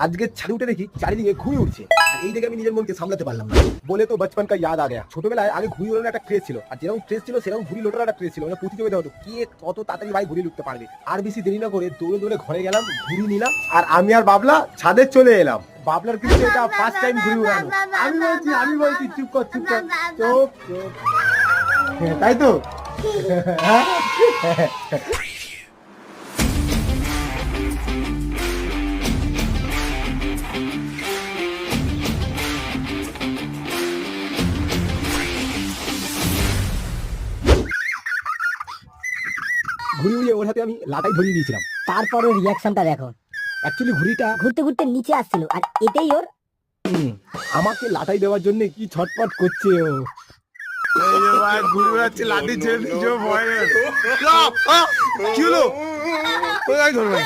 আজকে ছাদে উঠে দেখি চারিদিকে ঘুড়ি উঠছে। আর এই দেখে আমি নিজের মনকে সামলাতে পারলাম না। বলে তো বচপন কা ইয়াদ আ গয়া। ছোটবেলায় আগে ঘুড়ি ওড়ানোর একটা ক্রেজ ছিল, আর যেরকম ক্রেজ ছিল সেরকম ঘুড়ি লোটার একটা ক্রেজ ছিল। মানে প্রতিযোগিতা হতো কে কত তাড়াতাড়ি ভাই ঘুড়ি লুটতে পারবে। আর বেশি দেরি না করে দৌড়ে দৌড়ে ঘরে গেলাম, ঘুড়ি নিলাম, আর আমি আর বাবলা ছাদে চলে এলাম। বাবলার কিন্তু এটা ফার্স্ট টাইম ঘুড়ি উড়ানো। আমি বলছি চুপ কর চুপ কর, চুপ চুপ। তাই তো ঘুড়ি উড়িয়ে ওর হাতে আমি লাটাই ধরিয়ে দিয়েছিলাম। তারপর ওর রিয়াকশনটা দেখো। অ্যাকচুয়ালি ঘুড়িটা ঘুরতে ঘুরতে নিচে আসছিল আর এতেই ওর আমাকে লাটাই দেওয়ার জন্য কি ছটপট করছে ও। এই যে ভাই ঘুরে বেড়াচ্ছে লাঠি ছেড়ে দিয়েছে ভয়। কি হলো? কোথায় ধরবে?